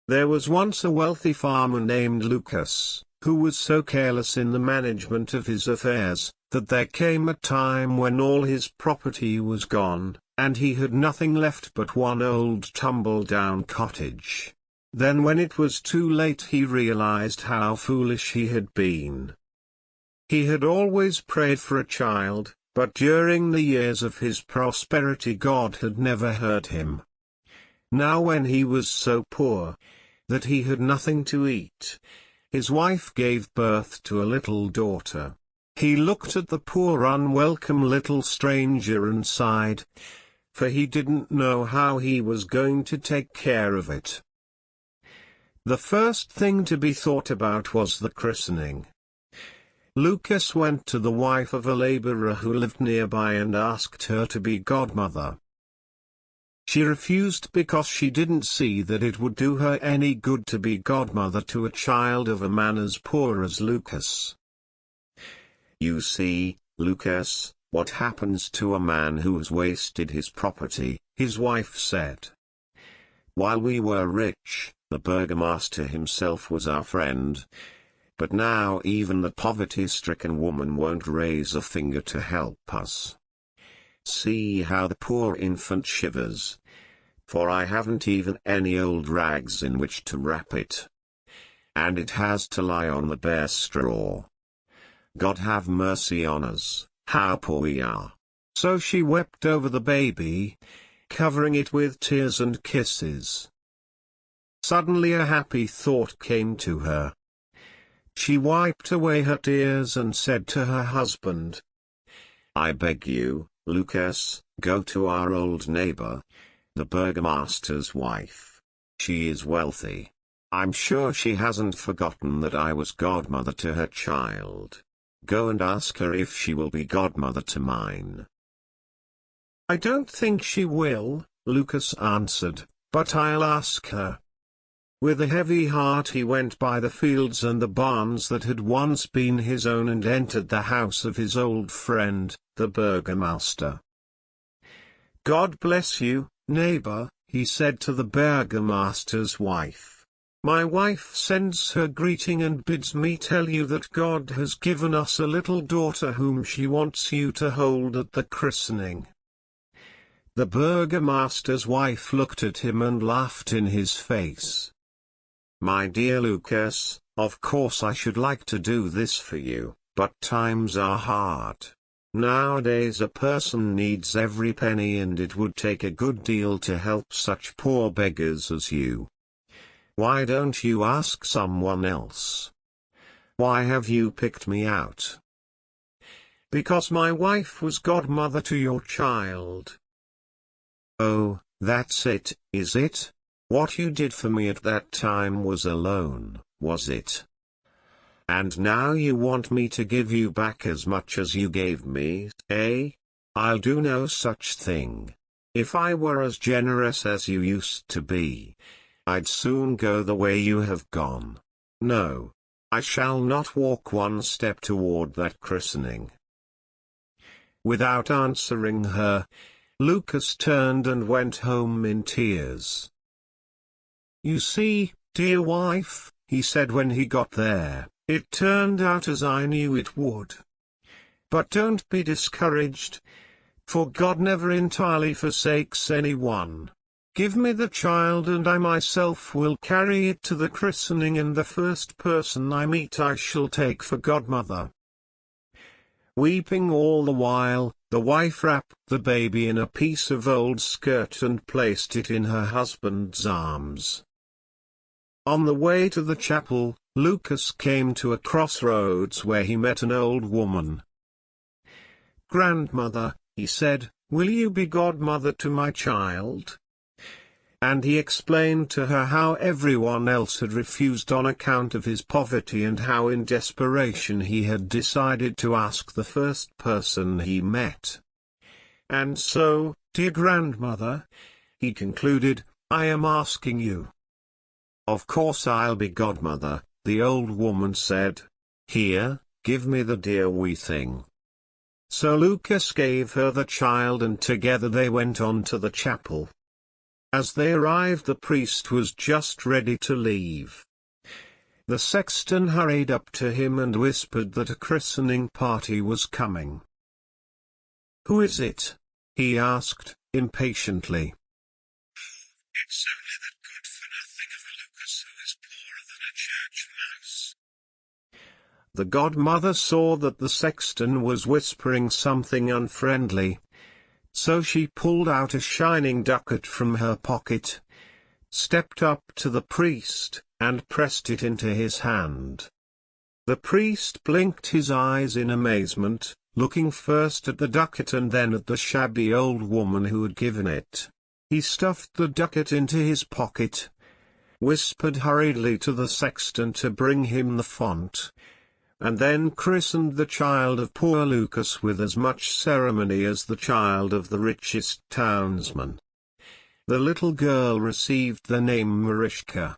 There was once a wealthy farmer named Lucas, who was so careless in the management of his affairs, that there came a time when all his property was gone, and he had nothing left but one old tumble-down cottage. Then when it was too late he realized how foolish he had been. He had always prayed for a child, but during the years of his prosperity God had never heard him. Now when he was so poor that he had nothing to eat, his wife gave birth to a little daughter. He looked at the poor unwelcome little stranger and sighed, for he didn't know how he was going to take care of it. The first thing to be thought about was the christening. Lucas went to the wife of a laborer who lived nearby and asked her to be godmother. She refused because she didn't see that it would do her any good to be godmother to a child of a man as poor as Lucas. You see, Lucas, what happens to a man who has wasted his property, his wife said. While we were rich, the burgomaster himself was our friend. But now even the poverty-stricken woman won't raise a finger to help us. See how the poor infant shivers. For I haven't even any old rags in which to wrap it. And it has to lie on the bare straw. God have mercy on us, how poor we are. So she wept over the baby, covering it with tears and kisses. Suddenly a happy thought came to her. She wiped away her tears and said to her husband, I beg you, Lucas, go to our old neighbor, the burgomaster's wife. She is wealthy. I'm sure she hasn't forgotten that I was godmother to her child. Go and ask her if she will be godmother to mine. I don't think she will, Lucas answered, but I'll ask her. With a heavy heart he went by the fields and the barns that had once been his own and entered the house of his old friend, the burgomaster. God bless you, neighbor, he said to the burgomaster's wife. My wife sends her greeting and bids me tell you that God has given us a little daughter whom she wants you to hold at the christening. The burgomaster's wife looked at him and laughed in his face. My dear Lucas, of course I should like to do this for you, but times are hard. Nowadays a person needs every penny and it would take a good deal to help such poor beggars as you. Why don't you ask someone else? Why have you picked me out? Because my wife was godmother to your child. Oh, that's it, is it? What you did for me at that time was a loan, was it? And now you want me to give you back as much as you gave me, eh? I'll do no such thing. If I were as generous as you used to be, I'd soon go the way you have gone. No, I shall not walk one step toward that christening. Without answering her, Lucas turned and went home in tears. You see, dear wife, he said when he got there, it turned out as I knew it would. But don't be discouraged, for God never entirely forsakes anyone. Give me the child and I myself will carry it to the christening, and the first person I meet I shall take for godmother. Weeping all the while, the wife wrapped the baby in a piece of old skirt and placed it in her husband's arms. On the way to the chapel, Lucas came to a crossroads where he met an old woman. Grandmother, he said, will you be godmother to my child? And he explained to her how everyone else had refused on account of his poverty and how in desperation he had decided to ask the first person he met. And so, dear grandmother, he concluded, I am asking you. Of course I'll be godmother, the old woman said. Here, give me the dear wee thing. So Lucas gave her the child and together they went on to the chapel. As they arrived, the priest was just ready to leave. The sexton hurried up to him and whispered that a christening party was coming. "Who is it?" he asked, impatiently. "It's only that good-for-nothing of a Lucas who is poorer than a church mouse." The godmother saw that the sexton was whispering something unfriendly, so she pulled out a shining ducat from her pocket, stepped up to the priest, and pressed it into his hand. The priest blinked his eyes in amazement, looking first at the ducat and then at the shabby old woman who had given it. He stuffed the ducat into his pocket, whispered hurriedly to the sexton to bring him the font, and then christened the child of poor Lucas with as much ceremony as the child of the richest townsman. The little girl received the name Marischka.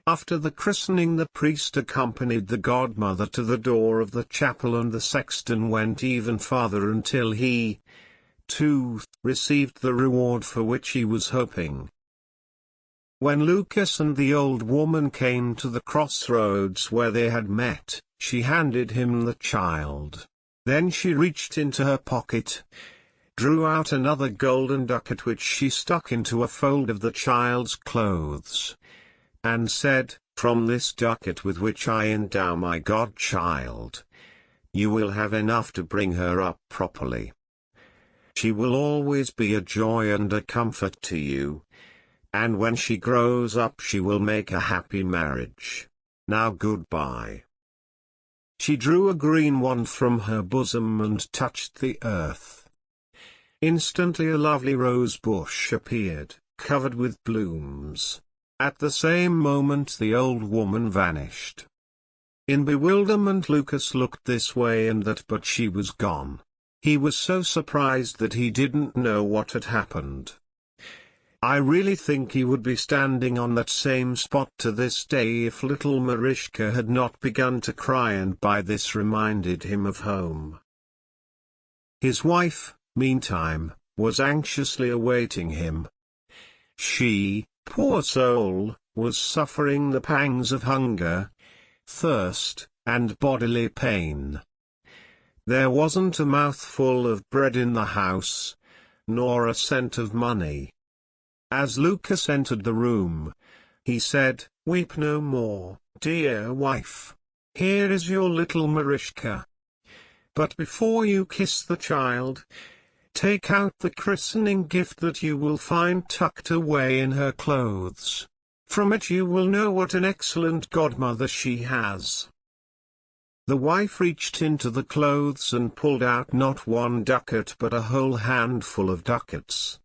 After the christening, the priest accompanied the godmother to the door of the chapel, and the sexton went even farther until he, too, received the reward for which he was hoping. When Lucas and the old woman came to the crossroads where they had met, she handed him the child. Then she reached into her pocket, drew out another golden ducat which she stuck into a fold of the child's clothes, and said, "From this ducat with which I endow my godchild, you will have enough to bring her up properly. She will always be a joy and a comfort to you, and when she grows up she will make a happy marriage. Now goodbye." She drew a green wand from her bosom and touched the earth. Instantly a lovely rose bush appeared, covered with blooms. At the same moment the old woman vanished. In bewilderment Lucas looked this way and that, but she was gone. He was so surprised that he didn't know what had happened. I really think he would be standing on that same spot to this day if little Marischka had not begun to cry, and by this reminded him of home. His wife, meantime, was anxiously awaiting him. She, poor soul, was suffering the pangs of hunger, thirst, and bodily pain. There wasn't a mouthful of bread in the house, nor a cent of money. As Lucas entered the room, he said, "Weep no more, dear wife. Here is your little Marischka. But before you kiss the child, take out the christening gift that you will find tucked away in her clothes. From it you will know what an excellent godmother she has." The wife reached into the clothes and pulled out not one ducat but a whole handful of ducats.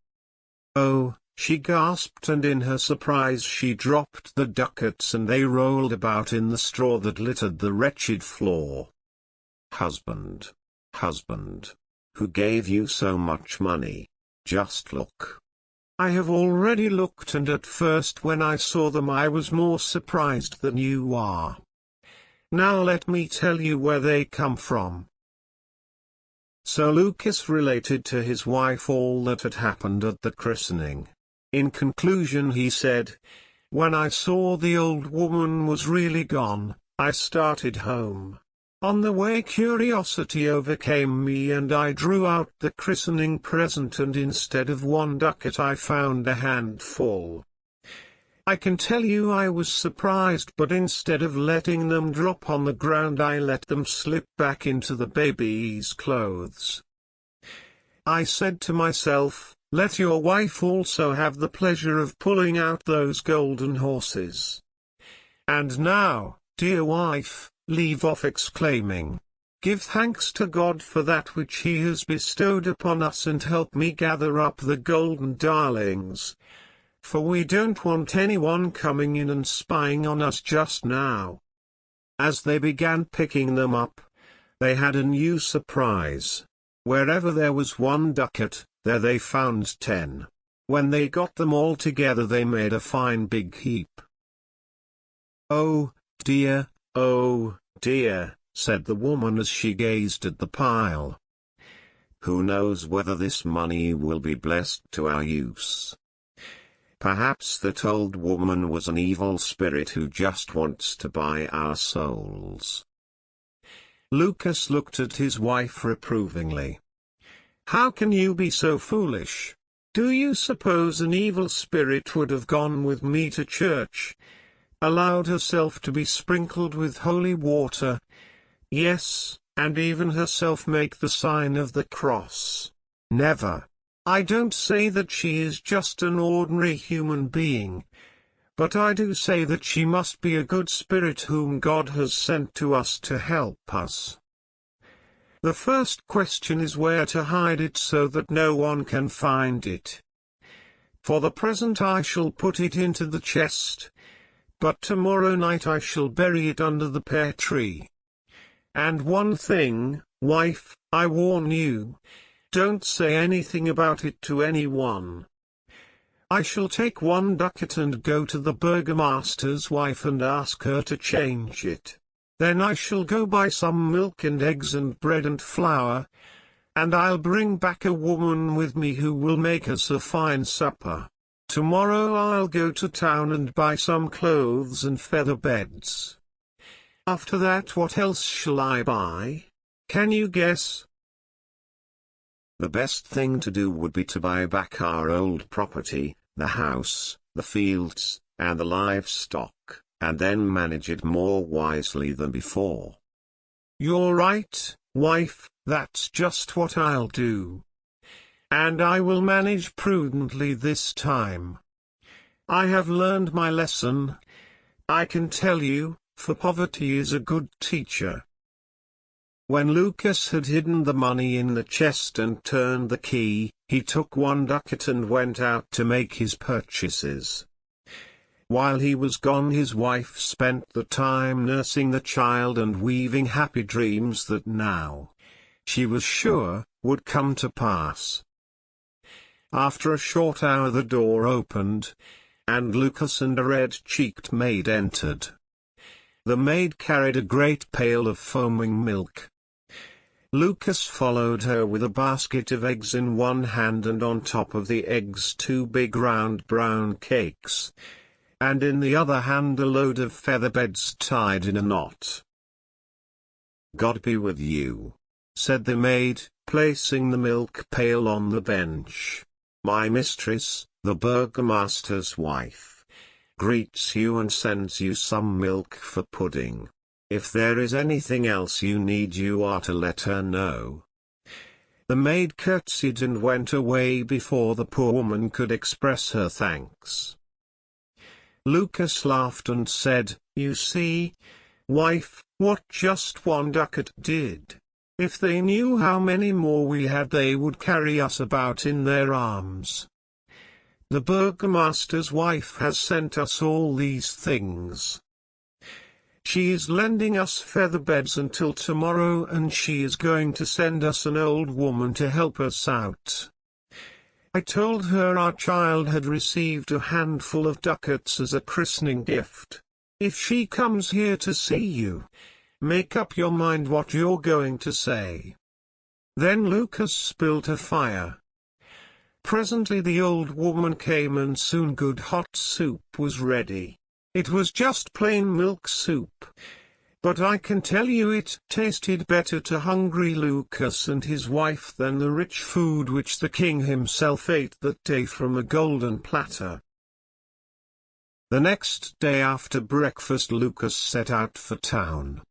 "Oh," she gasped, and in her surprise she dropped the ducats and they rolled about in the straw that littered the wretched floor. "Husband, husband, who gave you so much money? Just look." "I have already looked, and at first when I saw them I was more surprised than you are. Now let me tell you where they come from." So Lucas related to his wife all that had happened at the christening. In conclusion he said, "When I saw the old woman was really gone, I started home. On the way curiosity overcame me and I drew out the christening present, and instead of one ducat I found a handful. I can tell you I was surprised, but instead of letting them drop on the ground I let them slip back into the baby's clothes. I said to myself, let your wife also have the pleasure of pulling out those golden horses. And now, dear wife, leave off exclaiming. Give thanks to God for that which He has bestowed upon us, and help me gather up the golden darlings. For we don't want anyone coming in and spying on us just now." As they began picking them up, they had a new surprise. Wherever there was one ducat, there they found 10. When they got them all together they made a fine big heap. "Oh, dear, said the woman as she gazed at the pile. "Who knows whether this money will be blessed to our use? Perhaps that old woman was an evil spirit who just wants to buy our souls. Lucas looked at his wife reprovingly. How can you be so foolish? Do you suppose an evil spirit would have gone with me to church? Allowed herself to be sprinkled with holy water? Yes, and even herself make the sign of the cross? Never. I don't say that she is just an ordinary human being, but I do say that she must be a good spirit whom God has sent to us to help us. The first question is where to hide it so that no one can find it. For the present I shall put it into the chest, but tomorrow night I shall bury it under the pear tree. And one thing, wife, I warn you, don't say anything about it to anyone. I shall take one ducat and go to the burgomaster's wife and ask her to change it. Then I shall go buy some milk and eggs and bread and flour, and I'll bring back a woman with me who will make us a fine supper. Tomorrow I'll go to town and buy some clothes and feather beds. After that, what else shall I buy? Can you guess? The best thing to do would be to buy back our old property, the house, the fields, and the livestock, and then manage it more wisely than before. You're right, wife, that's just what I'll do. And I will manage prudently this time. I have learned my lesson, I can tell you, for poverty is a good teacher. When Lucas had hidden the money in the chest and turned the key, he took one ducat and went out to make his purchases. While he was gone, his wife spent the time nursing the child and weaving happy dreams that now, she was sure, would come to pass. After a short hour the door opened, and Lucas and a red-cheeked maid entered. The maid carried a great pail of foaming milk. Lucas followed her with a basket of eggs in one hand and on top of the eggs 2 big round brown cakes, and in the other hand a load of feather beds tied in a knot. God be with you, said the maid, placing the milk pail on the bench. My mistress, the burgomaster's wife, greets you and sends you some milk for pudding. If there is anything else you need, you are to let her know. The maid curtsied and went away before the poor woman could express her thanks. Lucas laughed and said, You see, wife, what just one ducat did. If they knew how many more we had, they would carry us about in their arms. The burgomaster's wife has sent us all these things. She is lending us feather beds until tomorrow, and she is going to send us an old woman to help us out. I told her our child had received a handful of ducats as a christening gift. If she comes here to see you, make up your mind what you're going to say. Then Lucas built a fire. Presently the old woman came and soon good hot soup was ready. It was just plain milk soup, but I can tell you it tasted better to hungry Lucas and his wife than the rich food which the king himself ate that day from a golden platter. The next day after breakfast Lucas set out for town.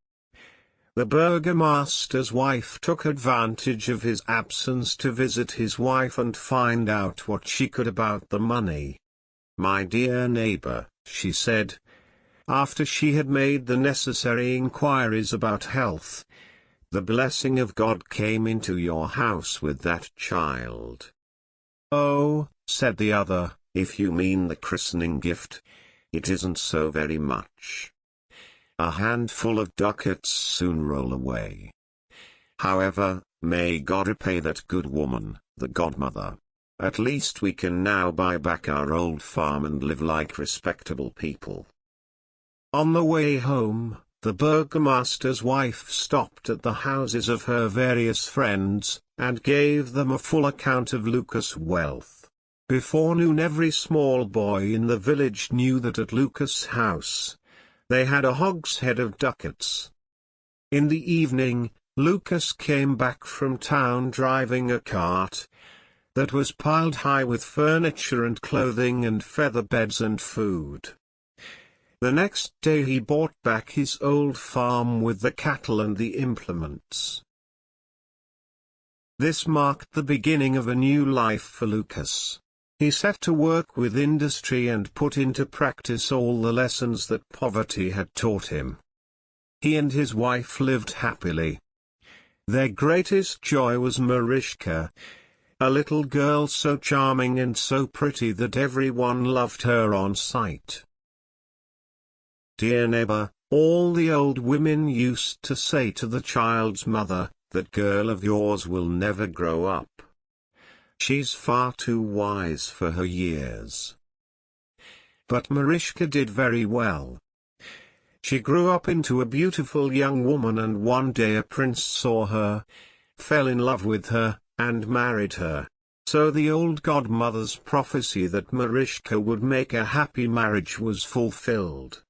The burgomaster's wife took advantage of his absence to visit his wife and find out what she could about the money. My dear neighbor, she said, after she had made the necessary inquiries about health, the blessing of God came into your house with that child. Oh, said the other, if you mean the christening gift, it isn't so very much. A handful of ducats soon roll away. However, may God repay that good woman, the godmother. At least we can now buy back our old farm and live like respectable people. On the way home, the burgomaster's wife stopped at the houses of her various friends, and gave them a full account of Lucas' wealth. Before noon every small boy in the village knew that at Lucas' house, they had a hogshead of ducats. In the evening, Lucas came back from town driving a cart that was piled high with furniture and clothing and feather beds and food. The next day he brought back his old farm with the cattle and the implements. This marked the beginning of a new life for Lucas. He set to work with industry and put into practice all the lessons that poverty had taught him. He and his wife lived happily. Their greatest joy was Marischka, a little girl so charming and so pretty that everyone loved her on sight. Dear neighbor, all the old women used to say to the child's mother, "That girl of yours will never grow up. She's far too wise for her years." But Marischka did very well. She grew up into a beautiful young woman, and one day a prince saw her, fell in love with her, and married her. So the old godmother's prophecy that Marischka would make a happy marriage was fulfilled.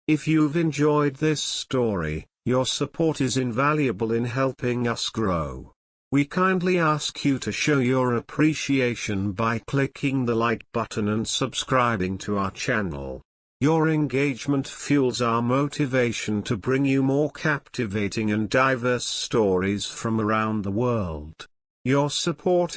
If you've enjoyed this story, your support is invaluable in helping us grow. We kindly ask you to show your appreciation by clicking the like button and subscribing to our channel. Your engagement fuels our motivation to bring you more captivating and diverse stories from around the world. Your support